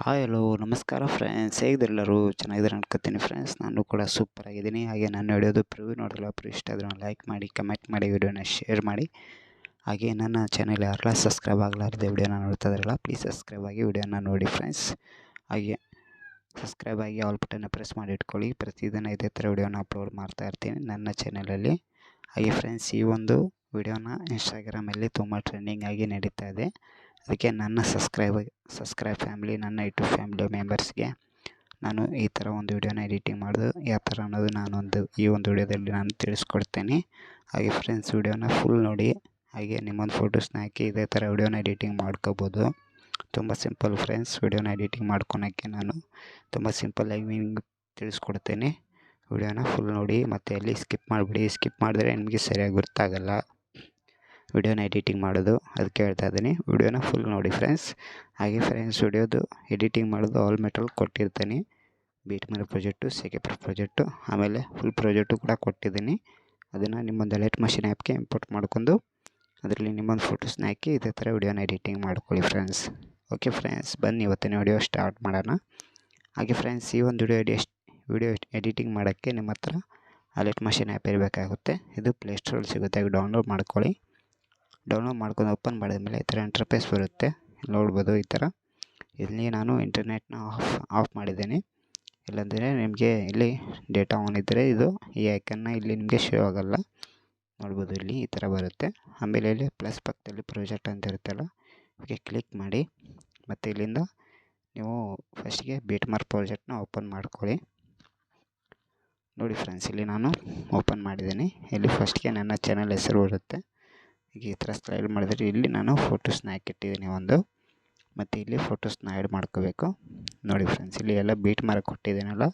Hi hello ನಮಸ್ಕಾರ friends, ಹೇಗಿದ್ದರೆಲ್ಲರೂ ಚೆನ್ನಾಗಿದ್ದಾರೆ ಅನ್ಕೋತೀನಿ ಫ್ರೆಂಡ್ಸ್. ನಾನು ಕೂಡ ಸೂಪರ್ ಆಗಿದ್ದೀನಿ. ಹಾಗೆ ನಾನು ವಿಡಿಯೋದು ಪ್ರಿವ್ಯೂ ನೋಡಿರಲ್ಲ, ಇಷ್ಟ ಆದರೆ ಲೈಕ್ ಮಾಡಿ, ಕಮೆಂಟ್ ಮಾಡಿ, ವಿಡಿಯೋನ ಶೇರ್ ಮಾಡಿ. ಹಾಗೆ ನನ್ನ ಚಾನಲ್ ಯಾರೆಲ್ಲ ಸಬ್ಸ್ಕ್ರೈಬ್ ಆಗಲಾರದೆ ವಿಡಿಯೋನ ನೋಡ್ತಾ ಇದ್ದಾರಲ್ಲ, ಪ್ಲೀಸ್ ಸಬ್ಸ್ಕ್ರೈಬ್ ಆಗಿ ವಿಡಿಯೋನ ನೋಡಿ ಫ್ರೆಂಡ್ಸ್. ಹಾಗೆ ಸಬ್ಸ್ಕ್ರೈಬ್ ಆಗಿ ಆಲ್ ಬಟನ್ನ ಪ್ರೆಸ್ ಮಾಡಿ ಇಟ್ಕೊಳ್ಳಿ. ಪ್ರತಿದಿನ ಇದೇ ಥರ ವಿಡಿಯೋನ ಅಪ್ಲೋಡ್ ಮಾಡ್ತಾ ಇರ್ತೀನಿ ನನ್ನ ಚಾನಲಲ್ಲಿ. ಹಾಗೆ ಫ್ರೆಂಡ್ಸ್, ಈ ಒಂದು ವಿಡಿಯೋನ ಇನ್ಸ್ಟಾಗ್ರಾಮಲ್ಲಿ ತುಂಬ ಟ್ರೆಂಡಿಂಗ್ ಆಗಿ ನಡೀತಾ ಇದೆ. ಅದಕ್ಕೆ ನನ್ನ ಸಬ್ಸ್ಕ್ರೈಬ್ ಫ್ಯಾಮಿಲಿ, ನನ್ನ ಯೂಟ್ಯೂಬ್ ಫ್ಯಾಮಿಲಿ ಮೆಂಬರ್ಸ್ಗೆ ನಾನು ಈ ಥರ ಒಂದು ವಿಡಿಯೋನ ಎಡಿಟಿಂಗ್ ಮಾಡೋದು ಯಾವ ಥರ ಅನ್ನೋದು ಈ ಒಂದು ವಿಡಿಯೋದಲ್ಲಿ ನಾನು ತಿಳಿಸ್ಕೊಡ್ತೇನೆ. ಹಾಗೆ ಫ್ರೆಂಡ್ಸ್, ವಿಡಿಯೋನ ಫುಲ್ ನೋಡಿ. ಹಾಗೆ ನಿಮ್ಮೊಂದು ಫೋಟೋಸ್ನ ಹಾಕಿ ಇದೇ ಥರ ವಿಡಿಯೋನ ಎಡಿಟಿಂಗ್ ಮಾಡ್ಕೋಬೋದು. ತುಂಬ ಸಿಂಪಲ್ ಫ್ರೆಂಡ್ಸ್. ವಿಡಿಯೋನ ಎಡಿಟಿಂಗ್ ಮಾಡ್ಕೊಳಕ್ಕೆ ನಾನು ತುಂಬ ಸಿಂಪಲ್ಲಾಗಿ ನಿಮ್ಗೆ ತಿಳಿಸ್ಕೊಡ್ತೇನೆ. ವಿಡಿಯೋನ ಫುಲ್ ನೋಡಿ, ಮತ್ತು ಅಲ್ಲಿ ಸ್ಕಿಪ್ ಮಾಡಿಬಿಡಿ. ಸ್ಕಿಪ್ ಮಾಡಿದ್ರೆ ನಿಮಗೆ ಸರಿಯಾಗಿ ಗೊತ್ತಾಗಲ್ಲ ವಿಡಿಯೋನ ಎಡಿಟಿಂಗ್ ಮಾಡೋದು, ಅದಕ್ಕೆ ಹೇಳ್ತಾ ಇದ್ದೀನಿ. ವಿಡಿಯೋನ ಫುಲ್ ನೋಡಿ ಫ್ರೆಂಡ್ಸ್. ಹಾಗೆ ಫ್ರೆಂಡ್ಸ್, ವಿಡಿಯೋದು ಎಡಿಟಿಂಗ್ ಮಾಡೋದು ಆಲ್ ಮೆಟಲ್ ಕೊಟ್ಟಿರ್ತೀನಿ. ಬೀಟ್ ಮಾರಕ್ ಪ್ರಾಜೆಕ್ಟು, ಸೆಕೆಪರ್ ಪ್ರಾಜೆಕ್ಟು, ಆಮೇಲೆ ಫುಲ್ ಪ್ರಾಜೆಕ್ಟು ಕೂಡ ಕೊಟ್ಟಿದ್ದೀನಿ. ಅದನ್ನು ನಿಮ್ಮೊಂದು ಅಲೈಟ್ ಮಷಿನ್ ಆ್ಯಪ್ಗೆ ಇಂಪೋರ್ಟ್ ಮಾಡ್ಕೊಂಡು ಅದರಲ್ಲಿ ನಿಮ್ಮೊಂದು ಫೋಟೋಸ್ನ ಹಾಕಿ ಇದೇ ಥರ ವಿಡಿಯೋನ ಎಡಿಟಿಂಗ್ ಮಾಡ್ಕೊಳ್ಳಿ ಫ್ರೆಂಡ್ಸ್. ಓಕೆ ಫ್ರೆಂಡ್ಸ್, ಬನ್ನಿ ಇವತ್ತಿನ ವಿಡಿಯೋ ಸ್ಟಾರ್ಟ್ ಮಾಡೋಣ. ಹಾಗೆ ಫ್ರೆಂಡ್ಸ್, ಈ ಒಂದು ವಿಡಿಯೋ ಎಡಿಟಿಂಗ್ ಮಾಡೋಕ್ಕೆ ನಿಮ್ಮ ಹತ್ರ ಅಲೈಟ್ ಮಷಿನ್ ಆ್ಯಪ್ ಇರಬೇಕಾಗುತ್ತೆ. ಇದು ಪ್ಲೇಸ್ಟೋರಲ್ಲಿ ಸಿಗುತ್ತೆ, ಡೌನ್ಲೋಡ್ ಮಾಡ್ಕೊಳ್ಳಿ. ಡೌನ್ಲೋಡ್ ಮಾಡ್ಕೊಂಡು ಓಪನ್ ಮಾಡಿದ ಮೇಲೆ ಈ ಥರ ಇಂಟರ್ಫೇಸ್ ಬರುತ್ತೆ, ನೋಡ್ಬೋದು. ಈ ಥರ ಇಲ್ಲಿ ನಾನು ಇಂಟರ್ನೆಟ್ನ ಆಫ್ ಮಾಡಿದ್ದೀನಿ. ಇಲ್ಲಾಂದರೆ ನಿಮಗೆ ಇಲ್ಲಿ ಡೇಟಾ ಆನ್ ಇದ್ದರೆ ಇದು ಈ ಐಕನ್ನ ಇಲ್ಲಿ ನಿಮಗೆ ಶೋ ಆಗೋಲ್ಲ, ನೋಡ್ಬೋದು. ಇಲ್ಲಿ ಈ ಥರ ಬರುತ್ತೆ. ಆಮೇಲೆ ಇಲ್ಲಿ ಪ್ಲಸ್ ಪಕ್ಕದಲ್ಲಿ ಪ್ರಾಜೆಕ್ಟ್ ಅಂತ ಇರುತ್ತಲ್ಲ, ಇದಕ್ಕೆ ಕ್ಲಿಕ್ ಮಾಡಿ. ಮತ್ತು ಇಲ್ಲಿಂದ ನೀವು ಫಸ್ಟಿಗೆ ಬೀಟ್ ಮಾರ್ಕ್ ಪ್ರಾಜೆಕ್ಟ್ನ ಓಪನ್ ಮಾಡ್ಕೊಳ್ಳಿ. ನೋಡಿ ಫ್ರೆಂಡ್ಸ್, ಇಲ್ಲಿ ನಾನು ಓಪನ್ ಮಾಡಿದ್ದೀನಿ. ಇಲ್ಲಿ ಫಸ್ಟ್ಗೆ ನನ್ನ ಚಾನಲ್ ಹೆಸರು ಬರುತ್ತೆ. ಈಗ ಈ ಥರ ಸ್ಲೈಡ್ ಮಾಡಿದರೆ ಇಲ್ಲಿ ನಾನು ಫೋಟೋಸ್ನ ಹಾಕಿಟ್ಟಿದ್ದೀನಿ ಒಂದು, ಮತ್ತು ಇಲ್ಲಿ ಫೋಟೋಸ್ನ ಆ್ಯಡ್ ಮಾಡ್ಕೋಬೇಕು. ನೋಡಿ ಫ್ರೆಂಡ್ಸ್, ಇಲ್ಲಿ ಎಲ್ಲ ಬೀಟ್ ಮಾರ್ಕ್ ಕೊಟ್ಟಿದ್ದೀನಲ್ಲ,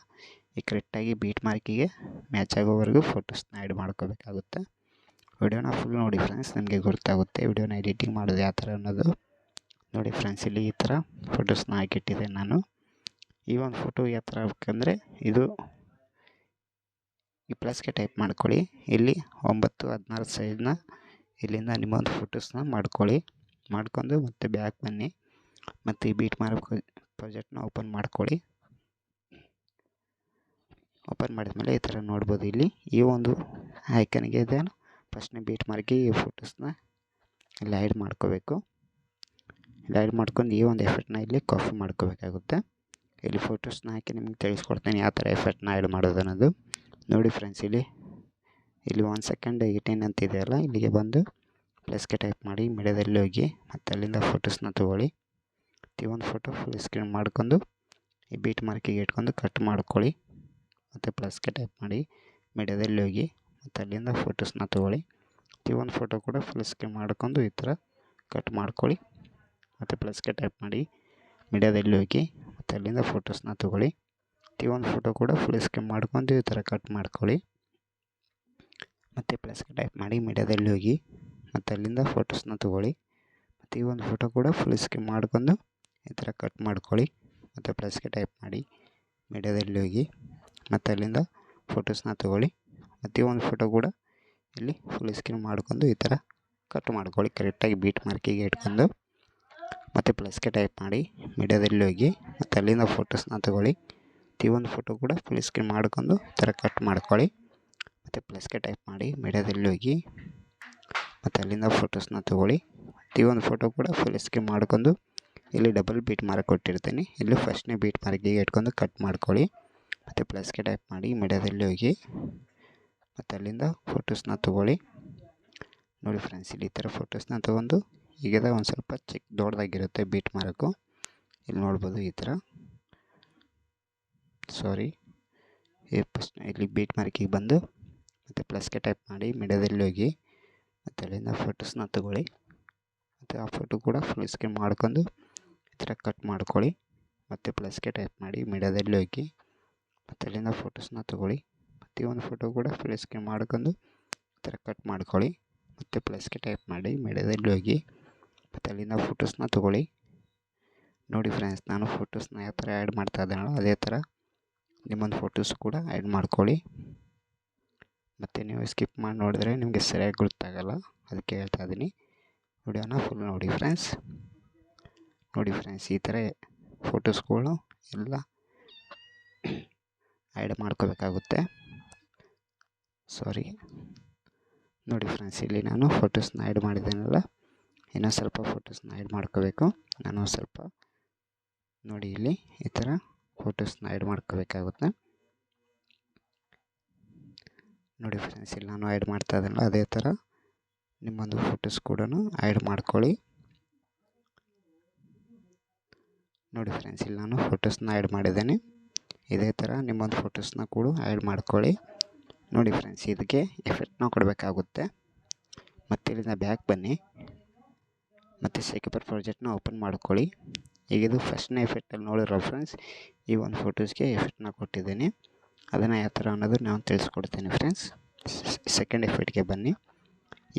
ಈ ಕರೆಕ್ಟಾಗಿ ಬೀಟ್ ಮಾರ್ಕಿಗೆ ಮ್ಯಾಚ್ ಆಗೋವರೆಗೂ ಫೋಟೋಸ್ನ ಆ್ಯಡ್ ಮಾಡ್ಕೋಬೇಕಾಗುತ್ತೆ. ವಿಡಿಯೋನ ಫುಲ್ ನೋಡಿ ಫ್ರೆಂಡ್ಸ್, ನಿಮಗೆ ಗೊತ್ತಾಗುತ್ತೆ ವಿಡಿಯೋನ ಎಡಿಟಿಂಗ್ ಮಾಡೋದು ಯಾವ ಥರ ಅನ್ನೋದು. ನೋಡಿ ಫ್ರೆಂಡ್ಸ್, ಇಲ್ಲಿ ಈ ಥರ ಫೋಟೋಸ್ನ ಹಾಕಿಟ್ಟಿದ್ದೇನೆ ನಾನು. ಈ ಒಂದು ಫೋಟೋ ಯಾವ ಥರ ಬೇಕಂದರೆ ಇದು ಈ ಪ್ಲಸ್ಗೆ ಟೈಪ್ ಮಾಡ್ಕೊಳ್ಳಿ. ಇಲ್ಲಿ 9:16 ಸೈಜ್ನ ಇಲ್ಲಿಂದ ನಿಮ್ಮೊಂದು ಫೋಟೋಸ್ನ ಮಾಡ್ಕೊಂಡು ಮತ್ತೆ ಬ್ಯಾಕ್ ಬನ್ನಿ. ಮತ್ತು ಈ ಬೀಟ್ ಮಾರ್ಕ್ ಪ್ರಾಜೆಕ್ಟ್ನ ಓಪನ್ ಮಾಡ್ಕೊಳ್ಳಿ. ಓಪನ್ ಮಾಡಿದ್ಮೇಲೆ ಈ ಥರ ನೋಡ್ಬೋದು. ಇಲ್ಲಿ ಈ ಒಂದು ಐಕನ್ಗೆ ಇದೆ ಫಸ್ಟ್ನೇ ಬೀಟ್ ಮಾರ್ಕಿಗೆ ಈ ಫೋಟೋಸ್ನ ಇಲ್ಲಿ ಆ್ಯಡ್ ಮಾಡ್ಕೋಬೇಕು. ಇಲ್ಲಿ ಆ್ಯಡ್ ಮಾಡ್ಕೊಂಡು ಈ ಒಂದು ಎಫೆಕ್ಟ್ನ ಇಲ್ಲಿ ಕಾಪಿ ಮಾಡ್ಕೋಬೇಕಾಗುತ್ತೆ. ಇಲ್ಲಿ ಫೋಟೋಸ್ನ ಹಾಕಿ ನಿಮ್ಗೆ ತಿಳಿಸ್ಕೊಡ್ತೀನಿ ಯಾವ ಥರ ಎಫೆಕ್ಟ್ನ ಆ್ಯಡ್ ಮಾಡೋದು ಅನ್ನೋದು. ನೋಡಿ ಫ್ರೆಂಡ್ಸ್, ಇಲ್ಲಿ 1 ಸೆಕೆಂಡ್ 18 ಅಂತಿದೆಯಲ್ಲ, ಇಲ್ಲಿಗೆ ಬಂದು ಪ್ಲಸ್ಗೆ ಟೈಪ್ ಮಾಡಿ, ಮೀಡಿಯಾದಲ್ಲಿ ಹೋಗಿ ಮತ್ತು ಅಲ್ಲಿಂದ ಫೋಟೋಸ್ನ ತೊಗೊಳ್ಳಿ. ಈ ಒಂದು ಫೋಟೋ ಫುಲ್ ಸ್ಕ್ರೀನ್ ಮಾಡ್ಕೊಂಡು ಈ ಬೀಟ್ ಮಾರ್ಕಿಗೆ ಇಟ್ಕೊಂಡು ಕಟ್ ಮಾಡ್ಕೊಳ್ಳಿ. ಮತ್ತು ಪ್ಲಸ್ಗೆ ಟೈಪ್ ಮಾಡಿ, ಮೀಡಿಯಾದಲ್ಲಿ ಹೋಗಿ ಮತ್ತು ಅಲ್ಲಿಂದ ಫೋಟೋಸ್ನ ತೊಗೊಳ್ಳಿ. ಈ ಒಂದು ಫೋಟೋ ಕೂಡ ಫುಲ್ ಸ್ಕ್ರೀನ್ ಮಾಡ್ಕೊಂಡು ಈ ಥರ ಕಟ್ ಮಾಡ್ಕೊಳ್ಳಿ. ಮತ್ತು ಪ್ಲಸ್ಗೆ ಟೈಪ್ ಮಾಡಿ, ಮೀಡಿಯಾದಲ್ಲಿ ಹೋಗಿ ಮತ್ತು ಅಲ್ಲಿಂದ ಫೋಟೋಸ್ನ ತೊಗೊಳ್ಳಿ. ಈ ಒಂದು ಫೋಟೋ ಕೂಡ ಫುಲ್ ಸ್ಕ್ರೀನ್ ಮಾಡ್ಕೊಂಡು ಈ ಥರ ಕಟ್ ಮಾಡ್ಕೊಳ್ಳಿ. ಮತ್ತು ಪ್ಲಸ್ಗೆ ಟೈಪ್ ಮಾಡಿ, ಮೀಡಿಯಾದಲ್ಲಿ ಹೋಗಿ ಮತ್ತು ಅಲ್ಲಿಂದ ಫೋಟೋಸ್ನ ತೊಗೊಳ್ಳಿ. ಮತ್ತು ಈ ಒಂದು ಫೋಟೋ ಕೂಡ ಫುಲ್ ಸ್ಕ್ರೀನ್ ಮಾಡ್ಕೊಂಡು ಈ ಥರ ಕಟ್ ಮಾಡ್ಕೊಳ್ಳಿ. ಮತ್ತು ಪ್ಲಸ್ಗೆ ಟೈಪ್ ಮಾಡಿ, ಮೀಡಿಯಾದಲ್ಲಿ ಹೋಗಿ ಮತ್ತು ಅಲ್ಲಿಂದ ಫೋಟೋಸ್ನ ತೊಗೊಳ್ಳಿ. ಮತ್ತು ಈ ಒಂದು ಫೋಟೋ ಕೂಡ ಇಲ್ಲಿ ಫುಲ್ ಸ್ಕ್ರೀನ್ ಮಾಡ್ಕೊಂಡು ಈ ಥರ ಕಟ್ ಮಾಡ್ಕೊಳ್ಳಿ, ಕರೆಕ್ಟಾಗಿ ಬೀಟ್ ಮಾರ್ಕಿಗೆ ಇಟ್ಕೊಂಡು. ಮತ್ತು ಪ್ಲಸ್ಗೆ ಟೈಪ್ ಮಾಡಿ, ಮೀಡಿಯಾದಲ್ಲಿ ಹೋಗಿ ಮತ್ತು ಅಲ್ಲಿಂದ ಫೋಟೋಸ್ನ ತೊಗೊಳ್ಳಿ. ಈ ಒಂದು ಫೋಟೋ ಕೂಡ ಫುಲ್ ಸ್ಕ್ರೀನ್ ಮಾಡ್ಕೊಂಡು ಈ ಥರ ಕಟ್ ಮಾಡ್ಕೊಳ್ಳಿ. ಮತ್ತು ಪ್ಲಸ್ಗೆ ಟೈಪ್ ಮಾಡಿ, ಮೀಡಿಯಾದಲ್ಲಿ ಹೋಗಿ ಮತ್ತು ಅಲ್ಲಿಂದ ಫೋಟೋಸ್ನ ತೊಗೊಳ್ಳಿ. ಈ ಒಂದು ಫೋಟೋ ಕೂಡ ಫುಲ್ ಸ್ಕ್ರೀನ್ ಮಾಡ್ಕೊಂಡು ಇಲ್ಲಿ ಡಬಲ್ ಬೀಟ್ ಮಾರ್ಕ್ ಕೊಟ್ಟಿರ್ತೀನಿ, ಇಲ್ಲಿ ಫಸ್ಟ್ನೇ ಬೀಟ್ ಮಾರ್ಕಿಗೆ ಇಟ್ಕೊಂಡು ಕಟ್ ಮಾಡ್ಕೊಳ್ಳಿ. ಮತ್ತು ಪ್ಲಸ್ಗೆ ಟೈಪ್ ಮಾಡಿ, ಮೀಡಿಯಾದಲ್ಲಿ ಹೋಗಿ ಮತ್ತು ಅಲ್ಲಿಂದ ಫೋಟೋಸ್ನ ತೊಗೊಳ್ಳಿ. ನೋಡಿ ಫ್ರೆಂಡ್ಸ್, ಇಲ್ಲಿ ಈ ಥರ ಫೋಟೋಸ್ನ ತೊಗೊಂಡು ಈಗದ ಒಂದು ಸ್ವಲ್ಪ ದೊಡ್ಡದಾಗಿರುತ್ತೆ ಬೀಟ್ ಮಾರ್ಕು, ಇಲ್ಲಿ ನೋಡ್ಬೋದು. ಈ ಥರ ಇಲ್ಲಿ ಬೀಟ್ ಮಾರ್ಕಿಗೆ ಬಂದು ಮತ್ತು ಪ್ಲಸ್ಗೆ ಟೈಪ್ ಮಾಡಿ, ಮೀಡಿಯಾದಲ್ಲಿ ಹೋಗಿ ಮತ್ತು ಅಲ್ಲಿಂದ ಫೋಟೋಸ್ನ ತೊಗೊಳ್ಳಿ. ಮತ್ತು ಆ ಫೋಟೋ ಕೂಡ ಫುಲ್ ಸ್ಕ್ರೀನ್ ಮಾಡ್ಕೊಂಡು ಈ ಥರ ಕಟ್ ಮಾಡ್ಕೊಳ್ಳಿ. ಮತ್ತು ಪ್ಲಸ್ಗೆ ಟೈಪ್ ಮಾಡಿ, ಮೀಡಿಯಾದಲ್ಲಿ ಹೋಗಿ ಮತ್ತು ಅಲ್ಲಿಂದ ಫೋಟೋಸ್ನ ತೊಗೊಳ್ಳಿ. ಮತ್ತು ಈ ಒಂದು ಫೋಟೋ ಕೂಡ ಫುಲ್ ಸ್ಕ್ರೀನ್ ಮಾಡ್ಕೊಂಡು ಈ ಥರ ಕಟ್ ಮಾಡ್ಕೊಳ್ಳಿ. ಮತ್ತು ಪ್ಲಸ್ಗೆ ಟೈಪ್ ಮಾಡಿ, ಮೀಡಿಯಾದಲ್ಲಿ ಹೋಗಿ ಮತ್ತು ಅಲ್ಲಿಂದ ಫೋಟೋಸ್ನ ತೊಗೊಳ್ಳಿ. ನೋಡಿ ಫ್ರೆಂಡ್ಸ್, ನಾನು ಫೋಟೋಸ್ನ ಯಾವ ಥರ ಆ್ಯಡ್ ಮಾಡ್ತಾ ಇದ್ದೀನಲ್ಲ ಅದೇ ಥರ ನಿಮ್ಮೊಂದು ಫೋಟೋಸ್ ಕೂಡ ಆ್ಯಡ್ ಮಾಡ್ಕೊಳ್ಳಿ. ಮತ್ತು ನೀವು ಸ್ಕಿಪ್ ಮಾಡಿ ನೋಡಿದ್ರೆ ನಿಮಗೆ ಸರಿಯಾಗಿ ಗೊತ್ತಾಗಲ್ಲ, ಅದಕ್ಕೆ ಹೇಳ್ತಾ ಇದ್ದೀನಿ. ವಿಡಿಯೋನ ಫುಲ್ ನೋಡಿ ಫ್ರೆಂಡ್ಸ್. ಈ ಥರ ಫೋಟೋಸ್ಗಳು ಎಲ್ಲ ಆ್ಯಡ್ ಮಾಡ್ಕೋಬೇಕಾಗುತ್ತೆ. ನೋಡಿ ಫ್ರೆಂಡ್ಸ್, ಇಲ್ಲಿ ನಾನು ಫೋಟೋಸ್ನ ಆ್ಯಡ್ ಮಾಡಿದ್ದೇನಲ್ಲ, ಇನ್ನೂ ಸ್ವಲ್ಪ ಫೋಟೋಸ್ನ ಆ್ಯಡ್ ಮಾಡ್ಕೋಬೇಕು. ನಾನು ಸ್ವಲ್ಪ ನೋಡಿ ಇಲ್ಲಿ ಈ ಥರ ಫೋಟೋಸ್ನ ಆ್ಯಡ್ ಮಾಡ್ಕೋಬೇಕಾಗುತ್ತೆ. ನೋಡಿ ಫ್ರೆಂಡ್ಸ್, ಇಲ್ಲಿ ನಾನು ಆ್ಯಡ್ ಮಾಡ್ತಾ ಇದ್ದೀನಲ್ಲ, ಅದೇ ಥರ ನಿಮ್ಮೊಂದು ಫೋಟೋಸ್ ಕೂಡ ಆ್ಯಡ್ ಮಾಡ್ಕೊಳ್ಳಿ. ನೋಡಿ ಫ್ರೆಂಡ್ಸ್, ಇಲ್ಲಿ ನಾನು ಫೋಟೋಸ್ನ ಆ್ಯಡ್ ಮಾಡಿದ್ದೇನೆ. ಇದೇ ಥರ ನಿಮ್ಮೊಂದು ಫೋಟೋಸ್ನ ಕೂಡ ಆ್ಯಡ್ ಮಾಡ್ಕೊಳ್ಳಿ. ನೋಡಿ ಫ್ರೆಂಡ್ಸ್, ಇದಕ್ಕೆ ಎಫೆಕ್ಟ್ನ ಕೊಡಬೇಕಾಗುತ್ತೆ. ಮತ್ತು ಇಲ್ಲಿಂದ ಬ್ಯಾಕ್ ಬನ್ನಿ, ಮತ್ತು ಶೇರ್ಚಾಟ್ ಪ್ರಾಜೆಕ್ಟ್ನ ಓಪನ್ ಮಾಡ್ಕೊಳ್ಳಿ. ಈಗ ಇದು ಫಸ್ಟ್ನೇ ಎಫೆಕ್ಟಲ್ಲಿ ನೋಡಿರೋ ಫ್ರೆಂಡ್ಸ್, ಈ ಒಂದು ಫೋಟೋಸ್ಗೆ ಎಫೆಕ್ಟ್ನ ಕೊಟ್ಟಿದ್ದೀನಿ. ಅದನ್ನು ಯಾವ ಥರ ಅನ್ನೋದು ನಾನು ತಿಳಿಸ್ಕೊಡ್ತೀನಿ ಫ್ರೆಂಡ್ಸ್. ಸೆಕೆಂಡ್ ಎಫೆಕ್ಟ್ಗೆ ಬನ್ನಿ.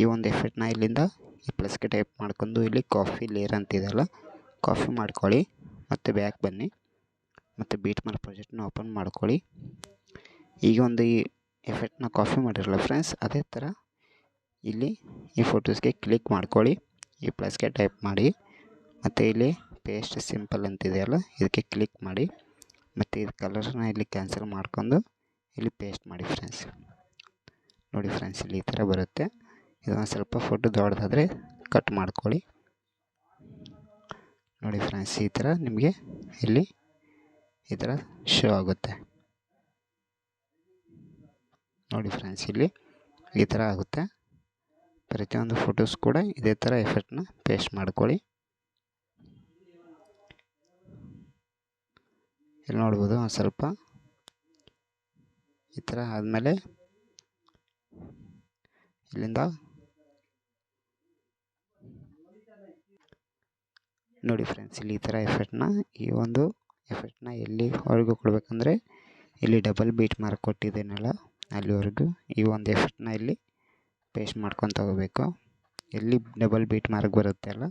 ಈ ಒಂದು ಎಫೆಕ್ಟ್ನ ಇಲ್ಲಿಂದ ಈ ಪ್ಲಸ್ಗೆ ಟೈಪ್ ಮಾಡ್ಕೊಂಡು ಇಲ್ಲಿ ಕಾಫಿ ಲೇಯರ್ ಅಂತಿದೆಯಲ್ಲ, ಕಾಫಿ ಮಾಡ್ಕೊಳ್ಳಿ. ಮತ್ತು ಬ್ಯಾಕ್ ಬನ್ನಿ, ಮತ್ತು ಬೀಟ್ ಮಾರ್ಕ್ ಪ್ರಾಜೆಕ್ಟ್ನ ಓಪನ್ ಮಾಡ್ಕೊಳ್ಳಿ. ಈಗ ಒಂದು ಈ ಎಫೆಕ್ಟ್ನ ಕಾಫಿ ಮಾಡಿರಲ್ಲ ಫ್ರೆಂಡ್ಸ್, ಅದೇ ಥರ ಇಲ್ಲಿ ಈ ಫೋಟೋಸ್ಗೆ ಕ್ಲಿಕ್ ಮಾಡ್ಕೊಳ್ಳಿ. ಈ ಪ್ಲಸ್ಗೆ ಟೈಪ್ ಮಾಡಿ, ಮತ್ತು ಇಲ್ಲಿ ಪೇಸ್ಟ್ ಸಿಂಪಲ್ ಅಂತಿದೆಯಲ್ಲ, ಇದಕ್ಕೆ ಕ್ಲಿಕ್ ಮಾಡಿ. ಮತ್ತು ಇದು ಕಲರ್ನ ಇಲ್ಲಿ ಕ್ಯಾನ್ಸಲ್ ಮಾಡ್ಕೊಂಡು ಇಲ್ಲಿ ಪೇಸ್ಟ್ ಮಾಡಿ ಫ್ರೆಂಡ್ಸ್. ನೋಡಿ ಫ್ರೆಂಡ್ಸ್, ಇಲ್ಲಿ ಈ ಥರ ಬರುತ್ತೆ. ಇದನ್ನು ಸ್ವಲ್ಪ ಫೋಟೋ ದೊಡ್ಡದಾದರೆ ಕಟ್ ಮಾಡ್ಕೊಳ್ಳಿ. ನೋಡಿ ಫ್ರೆಂಡ್ಸ್, ಈ ಥರ ನಿಮಗೆ ಇಲ್ಲಿ ಈ ಥರ ಶೋ ಆಗುತ್ತೆ. ನೋಡಿ ಫ್ರೆಂಡ್ಸ್, ಇಲ್ಲಿ ಈ ಥರ ಆಗುತ್ತೆ. ಪ್ರತಿಯೊಂದು ಫೋಟೋಸ್ ಕೂಡ ಇದೇ ಥರ ಎಫೆಕ್ಟ್ನ ಪೇಸ್ಟ್ ಮಾಡ್ಕೊಳ್ಳಿ. ಇಲ್ಲಿ ನೋಡ್ಬೋದು, ಒಂದು ಸ್ವಲ್ಪ ಈ ಥರ ಆದಮೇಲೆ ಇಲ್ಲಿಂದ ನೋಡಿ ಫ್ರೆಂಡ್ಸ್, ಇಲ್ಲಿ ಈ ಥರ ಈ ಒಂದು ಎಫೆಕ್ಟ್ನ ಎಲ್ಲಿವರೆಗೂ ಕೊಡಬೇಕಂದ್ರೆ ಇಲ್ಲಿ ಡಬಲ್ ಬೀಟ್ ಮಾರ್ಕ್ ಕೊಟ್ಟಿದ್ದೇನಲ್ಲ ಅಲ್ಲಿವರೆಗೂ ಈ ಒಂದು ಎಫೆಕ್ಟ್ನ ಇಲ್ಲಿ ಪೇಸ್ಟ್ ಮಾಡ್ಕೊಂಡು ತಗೋಬೇಕು. ಎಲ್ಲಿ ಡಬಲ್ ಬೀಟ್ ಮಾರ್ಕ್ ಬರುತ್ತೆ ಅಲ್ಲ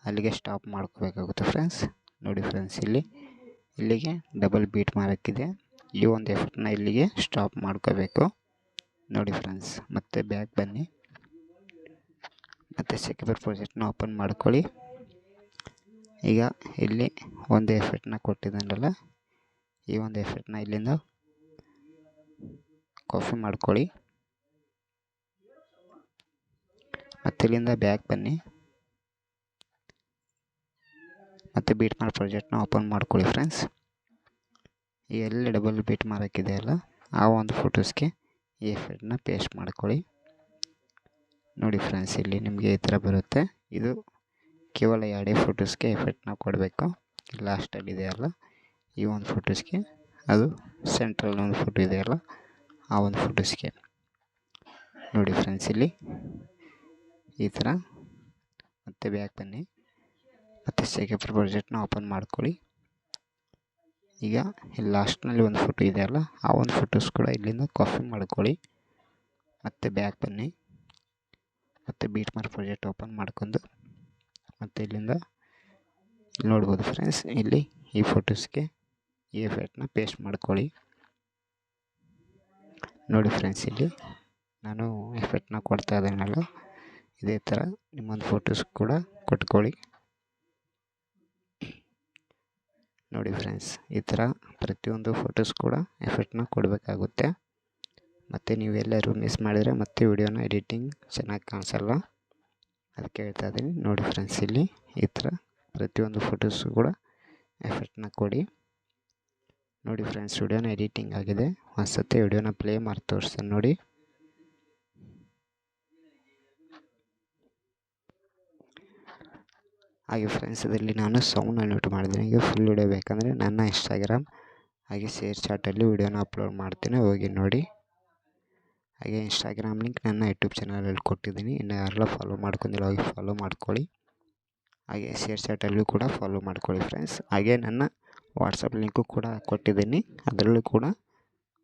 ಅಲ್ಲಿಗೆ ಸ್ಟಾಪ್ ಮಾಡ್ಕೋಬೇಕಾಗುತ್ತೆ ಫ್ರೆಂಡ್ಸ್. ನೋಡಿ ಫ್ರೆಂಡ್ಸ್, ಇಲ್ಲಿಗೆ ಡಬಲ್ ಬೀಟ್ ಮಾರ್ಕ್ ಇದೆ. ಈ ಒಂದು ಎಫೆಕ್ಟ್ನ ಇಲ್ಲಿಗೆ ಸ್ಟಾಪ್ ಮಾಡ್ಕೋಬೇಕು. ನೋಡಿ ಫ್ರೆಂಡ್ಸ್, ಮತ್ತೆ ಬ್ಯಾಕ್ ಬನ್ನಿ, ಮತ್ತು ಶೇರ್ಚಾಟ್ ಪ್ರಾಜೆಕ್ಟ್ನ ಓಪನ್ ಮಾಡ್ಕೊಳ್ಳಿ. ಈಗ ಇಲ್ಲಿ ಒಂದು ಎಫೆಕ್ಟ್ನ ಕೊಟ್ಟಿದ್ದಾನಲ್ಲ, ಈ ಒಂದು ಎಫೆಕ್ಟ್ನ ಇಲ್ಲಿಂದ ಕಾಪಿ ಮಾಡ್ಕೊಳ್ಳಿ. ಮತ್ತು ಇಲ್ಲಿಂದ ಬ್ಯಾಕ್ ಬನ್ನಿ, ಮತ್ತು ಬೀಟ್ ಮಾರ್ಕ್ ಪ್ರಾಜೆಕ್ಟ್ನ ಓಪನ್ ಮಾಡ್ಕೊಳ್ಳಿ ಫ್ರೆಂಡ್ಸ್. ಈ ಎಲ್ಲಿ ಡಬಲ್ ಬೀಟ್ ಮಾರ್ಕ್ ಇದೆಯಲ್ಲ ಆ ಒಂದು ಫೋಟೋಸ್ಗೆ ಈ ಎಫೆಕ್ಟ್ನ ಪೇಸ್ಟ್ ಮಾಡ್ಕೊಳ್ಳಿ. ನೋಡಿ ಫ್ರೆಂಡ್ಸ್, ಇಲ್ಲಿ ನಿಮಗೆ ಈ ಥರ ಬರುತ್ತೆ. ಇದು ಕೇವಲ 2 ಫೋಟೋಸ್ಗೆ ಎಫೆಕ್ಟ್ನ ಕೊಡಬೇಕು. ಲಾಸ್ಟಲ್ಲಿ ಇದೆಯಲ್ಲ ಈ ಒಂದು ಫೋಟೋಸ್ಗೆ, ಅದು ಸೆಂಟ್ರಲ್ಲಿ ಒಂದು ಫೋಟೋ ಇದೆಯಲ್ಲ ಆ ಒಂದು ಫೋಟೋಸ್ಗೆ. ನೋಡಿ ಫ್ರೆಂಡ್ಸ್, ಇಲ್ಲಿ ಈ ಥರ ಮತ್ತೆ ಬ್ಯಾಕ್ ಬನ್ನಿ, ಮತ್ತು ಶೇರ್ಚಾಟ್ ಪ್ರಾಜೆಕ್ಟ್ನ ಓಪನ್ ಮಾಡ್ಕೊಳ್ಳಿ. ಈಗ ಇಲ್ಲಿ ಲಾಸ್ಟ್ನಲ್ಲಿ ಒಂದು ಫೋಟೋ ಇದೆಯಲ್ಲ ಆ ಒಂದು ಫೋಟೋಸ್ ಕೂಡ ಇಲ್ಲಿಂದ ಕಾಪಿ ಮಾಡ್ಕೊಳ್ಳಿ. ಮತ್ತು ಬ್ಯಾಕ್ ಬನ್ನಿ, ಮತ್ತು ಬೀಟ್ ಮಾರ್ಕ್ ಪ್ರಾಜೆಕ್ಟ್ ಓಪನ್ ಮಾಡ್ಕೊಂಡು ಮತ್ತು ಇಲ್ಲಿಂದ ನೋಡ್ಬೋದು ಫ್ರೆಂಡ್ಸ್, ಇಲ್ಲಿ ಈ ಫೋಟೋಸ್ಗೆ ಈ ಎಫೆಕ್ಟ್ನ ಪೇಸ್ಟ್ ಮಾಡ್ಕೊಳ್ಳಿ. ನೋಡಿ ಫ್ರೆಂಡ್ಸ್, ಇಲ್ಲಿ ನಾನು ಎಫೆಕ್ಟ್ನ ಕೊಡ್ತಾ ಇದ್ದೀನಲ್ಲ, ಇದೇ ಥರ ನಿಮ್ಮೊಂದು ಫೋಟೋಸ್ ಕೂಡ ಕೊಟ್ಕೊಳ್ಳಿ. ನೋಡಿ ಫ್ರೆಂಡ್ಸ್, ಈ ಥರ ಪ್ರತಿಯೊಂದು ಫೋಟೋಸ್ ಕೂಡ ಎಫೆಕ್ಟ್ನ ಕೊಡಬೇಕಾಗುತ್ತೆ. ಮತ್ತು ನೀವೆಲ್ಲರೂ ಮಿಸ್ ಮಾಡಿದರೆ ಮತ್ತೆ ವಿಡಿಯೋನ ಎಡಿಟಿಂಗ್ ಚೆನ್ನಾಗಿ ಕಾಣಿಸಲ್ಲ, ಅದಕ್ಕೆ ಹೇಳ್ತಾ ಇದ್ದೀನಿ. ನೋಡಿ ಫ್ರೆಂಡ್ಸ್, ಇಲ್ಲಿ ಈ ಥರ ಪ್ರತಿಯೊಂದು ಫೋಟೋಸು ಕೂಡ ಎಫೆಕ್ಟ್ನ ಕೊಡಿ. ನೋಡಿ ಫ್ರೆಂಡ್ಸ್, ವಿಡಿಯೋನ ಎಡಿಟಿಂಗ್ ಆಗಿದೆ. ಒಂದು ಸತಿ ವಿಡಿಯೋನ ಪ್ಲೇ ಮಾಡಿ ತೋರಿಸ್ತೀನಿ ನೋಡಿ. ಹಾಗೆ ಫ್ರೆಂಡ್ಸ್, ಇದರಲ್ಲಿ ನಾನು ಸೌಂಡ್ನ ಮ್ಯೂಟ್ ಮಾಡಿದ್ದೀನಿ. ಈಗ ಫುಲ್ ವಿಡಿಯೋ ಬೇಕಂದರೆ ನನ್ನ ಇನ್ಸ್ಟಾಗ್ರಾಮ್ ಹಾಗೆ ಶೇರ್ಚಾಟಲ್ಲಿ ವಿಡಿಯೋನ ಅಪ್ಲೋಡ್ ಮಾಡ್ತೀನಿ, ಹೋಗಿ ನೋಡಿ. ಹಾಗೆ ಇನ್ಸ್ಟಾಗ್ರಾಮ್ ಲಿಂಕ್ ನನ್ನ ಯೂಟ್ಯೂಬ್ ಚಾನಲಲ್ಲಿ ಕೊಟ್ಟಿದ್ದೀನಿ. ಇನ್ನು ಯಾರೆಲ್ಲ ಫಾಲೋ ಮಾಡ್ಕೊಂಡಿಲ್ಲ ಹೋಗಿ ಫಾಲೋ ಮಾಡ್ಕೊಳ್ಳಿ. ಹಾಗೆ ಶೇರ್ಚಾಟಲ್ಲೂ ಕೂಡ ಫಾಲೋ ಮಾಡ್ಕೊಳ್ಳಿ ಫ್ರೆಂಡ್ಸ್. ಹಾಗೆ ನನ್ನ ವಾಟ್ಸಪ್ ಲಿಂಕು ಕೂಡ ಕೊಟ್ಟಿದ್ದೀನಿ, ಅದರಲ್ಲೂ ಕೂಡ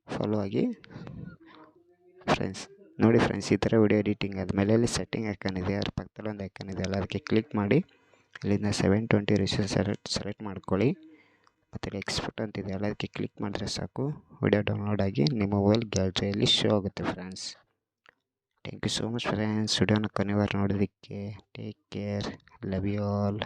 ಫಾಲೋ ಆಗಿ ಫ್ರೆಂಡ್ಸ್. ನೋಡಿ ಫ್ರೆಂಡ್ಸ್, ಈ ಥರ ವಿಡಿಯೋ ಎಡಿಟಿಂಗ್ ಆದಮೇಲೆ ಅಲ್ಲಿ ಸೆಟ್ಟಿಂಗ್ ಐಕಾನ್ ಇದೆ, ಅದ್ರ ಪಕ್ಕದಲ್ಲಿ ಒಂದು ಐಕಾನ್ ಇದೆ ಅಲ್ಲ, ಅದಕ್ಕೆ ಕ್ಲಿಕ್ ಮಾಡಿ ಇಲ್ಲಿಂದ 720 ರೇಷಿಯೋ ಸೆಲೆಕ್ಟ್ ಮಾಡ್ಕೊಳ್ಳಿ. ಮತ್ತು ಇಲ್ಲಿ ಎಕ್ಸ್ಪೋರ್ಟ್ ಅಂತಿದೆ ಅಲ್ಲ, ಅದಕ್ಕೆ ಕ್ಲಿಕ್ ಮಾಡಿದ್ರೆ ಸಾಕು, ವಿಡಿಯೋ ಡೌನ್ಲೋಡ್ ಆಗಿ ನಿಮ್ಮ ಮೊಬೈಲ್ ಗ್ಯಾಲರಿಯಲ್ಲಿ ಶೋ ಆಗುತ್ತೆ friends. Thank you so much friends, ವಿಡಿಯೋನ ಕೊನೆವರೆಗೂ ನೋಡೋದಕ್ಕೆ. Take care, love you all.